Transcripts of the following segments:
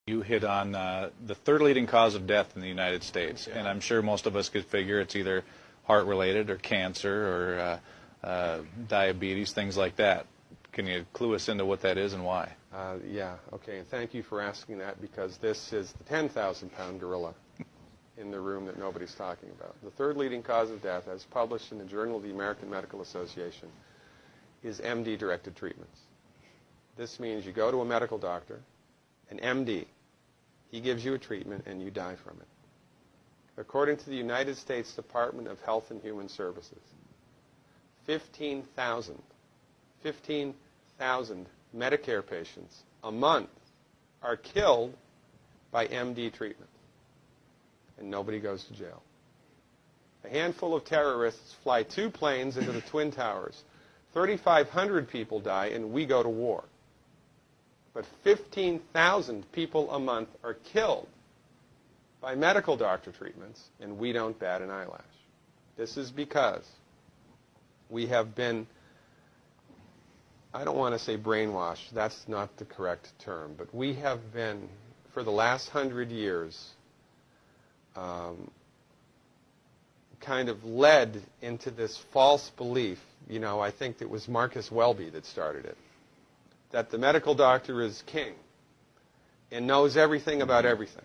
You hit on the third leading cause of death in the United States, and I'm sure most of us could figure it's either heart-related or cancer or diabetes, things like that. Can you clue us into what that is and why? Yeah, okay, and thank you for asking that, because this is the 10,000-pound gorilla in the room that nobody's talking about. The third leading cause of death, as published in the Journal of the American Medical Association, is MD-directed treatments. This means you go to a medical doctor, an MD. He gives you a treatment and you die from it. According to the United States Department of Health and Human Services, 15,000 Medicare patients a month are killed by MD treatment, and nobody goes to jail. A handful of terrorists fly 2 planes into the Twin Towers. 3,500 people die, and we go to war. But 15,000 people a month are killed by medical doctor treatments, and we don't bat an eyelash. This is because we have been, I don't want to say brainwashed, that's not the correct term, but we have been, for the last 100 years, kind of led into this false belief. You know, I think it was Marcus Welby that started it, that the medical doctor is king and knows everything about everything.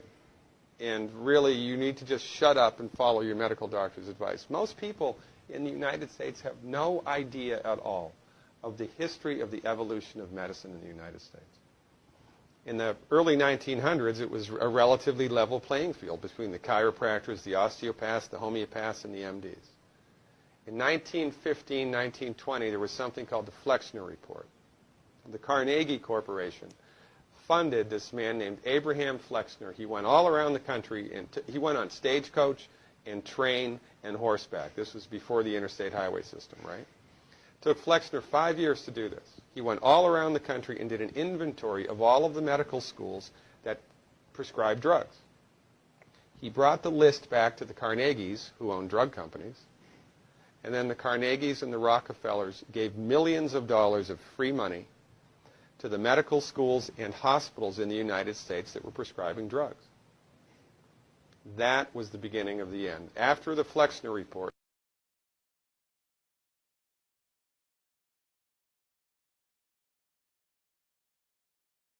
And really, you need to just shut up and follow your medical doctor's advice. Most people in the United States have no idea at all of the history of the evolution of medicine in the United States. In the early 1900s, it was a relatively level playing field between the chiropractors, the osteopaths, the homeopaths, and the MDs. In 1915, 1920, there was something called the Flexner Report. The Carnegie Corporation funded this man named Abraham Flexner. He went all around the country, and he went on stagecoach and train and horseback. This was before the interstate highway system, right? It took Flexner 5 years to do this. He went all around the country and did an inventory of all of the medical schools that prescribed drugs. He brought the list back to the Carnegies, who owned drug companies, and then the Carnegies and the Rockefellers gave millions of dollars of free money to the medical schools and hospitals in the United States that were prescribing drugs. That was the beginning of the end. After the Flexner Report,